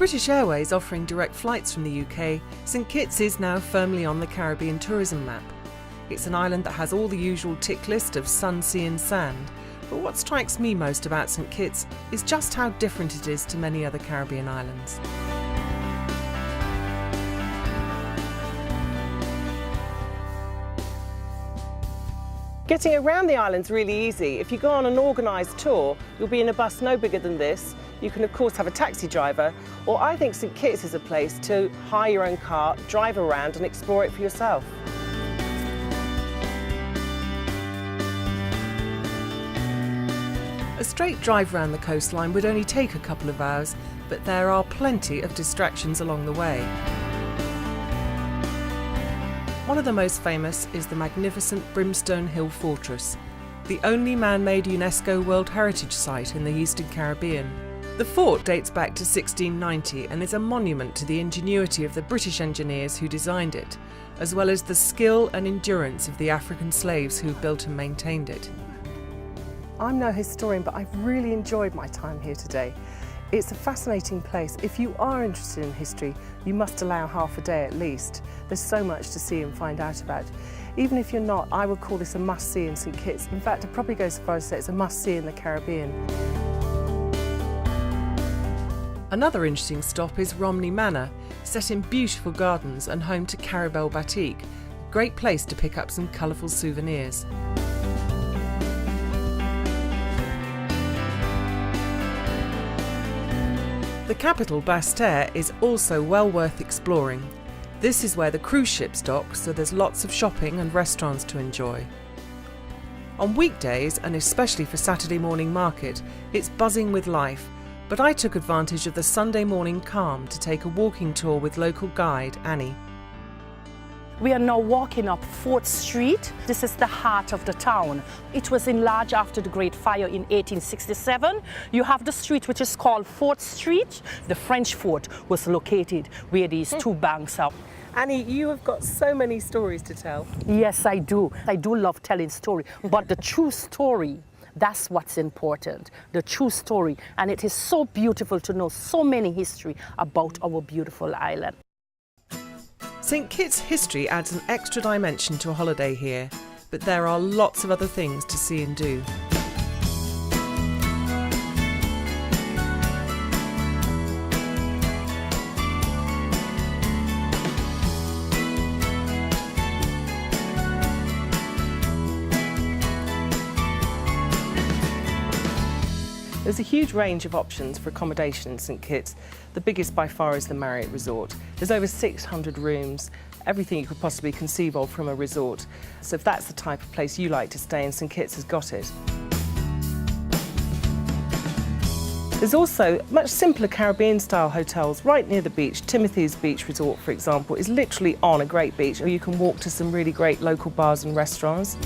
British Airways offering direct flights from the UK, St Kitts is now firmly on the Caribbean tourism map. It's an island that has all the usual tick list of sun, sea and sand, but what strikes me most about St Kitts is just how different it is to many other Caribbean islands. Getting around the island's really easy. If you go on an organised tour, you'll be in a bus no bigger than this. You can of course have a taxi driver, or I think St Kitts is a place to hire your own car, drive around and explore it for yourself. A straight drive round the coastline would only take a couple of hours, but there are plenty of distractions along the way. One of the most famous is the magnificent Brimstone Hill Fortress, the only man-made UNESCO World Heritage Site in the Eastern Caribbean. The fort dates back to 1690 and is a monument to the ingenuity of the British engineers who designed it, as well as the skill and endurance of the African slaves who built and maintained it. I'm no historian, but I've really enjoyed my time here today. It's a fascinating place. If you are interested in history, you must allow half a day at least. There's so much to see and find out about. Even if you're not, I would call this a must-see in St Kitts. In fact, I'd probably go so far as to say it's a must-see in the Caribbean. Another interesting stop is Romney Manor, set in beautiful gardens and home to Caribel Batik, a great place to pick up some colourful souvenirs. The capital, Basse-Terre, is also well worth exploring. This is where the cruise ships dock, so there's lots of shopping and restaurants to enjoy. On weekdays, and especially for Saturday morning market, it's buzzing with life, but I took advantage of the Sunday morning calm to take a walking tour with local guide Annie. We are now walking up 4th Street. This is the heart of the town. It was enlarged after the Great Fire in 1867. You have the street which is called 4th Street. The French fort was located where these two banks are. Annie, you have got so many stories to tell. Yes, I do. I do love telling stories, but the true story, that's what's important, the true story. And it is so beautiful to know so many history about our beautiful island. St Kitts history adds an extra dimension to a holiday here, but there are lots of other things to see and do. There's a huge range of options for accommodation in St Kitts. The biggest by far is the Marriott Resort. There's over 600 rooms, everything you could possibly conceive of from a resort. So if that's the type of place you like to stay in, St Kitts has got it. There's also much simpler Caribbean-style hotels right near the beach. Timothy's Beach Resort, for example, is literally on a great beach, or you can walk to some really great local bars and restaurants.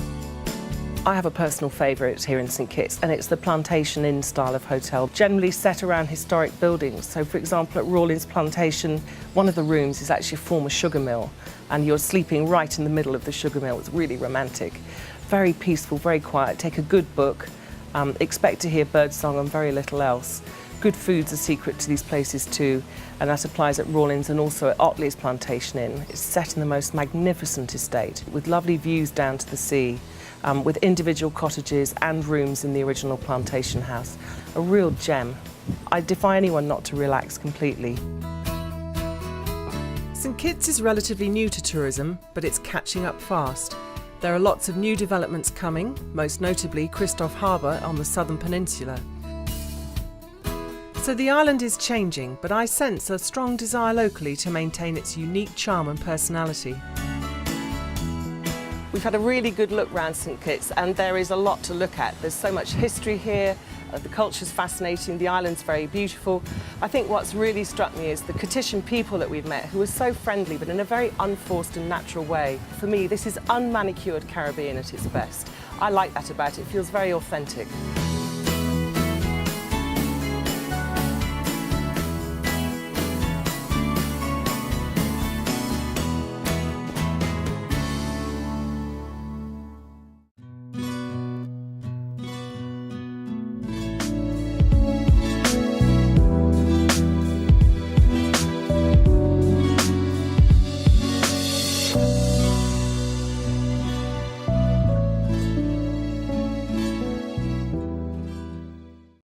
I have a personal favourite here in St Kitts, and it's the Plantation Inn style of hotel, generally set around historic buildings. So, for example, at Rawlins Plantation, one of the rooms is actually a former sugar mill, and you're sleeping right in the middle of the sugar mill. It's really romantic. Very peaceful, very quiet. Take a good book, expect to hear birdsong and very little else. Good food's a secret to these places too, and that applies at Rawlins and also at Otley's Plantation Inn. It's set in the most magnificent estate, with lovely views down to the sea. With individual cottages and rooms in the original plantation house. A real gem. I defy anyone not to relax completely. St Kitts is relatively new to tourism, but it's catching up fast. There are lots of new developments coming, most notably Christophe Harbour on the southern peninsula. So the island is changing, but I sense a strong desire locally to maintain its unique charm and personality. We've had a really good look round St Kitts, and there is a lot to look at. There's so much history here, the culture's fascinating, the island's very beautiful. I think what's really struck me is the Kittitian people that we've met, who are so friendly but in a very unforced and natural way. For me, this is unmanicured Caribbean at its best. I like that about it. It feels very authentic.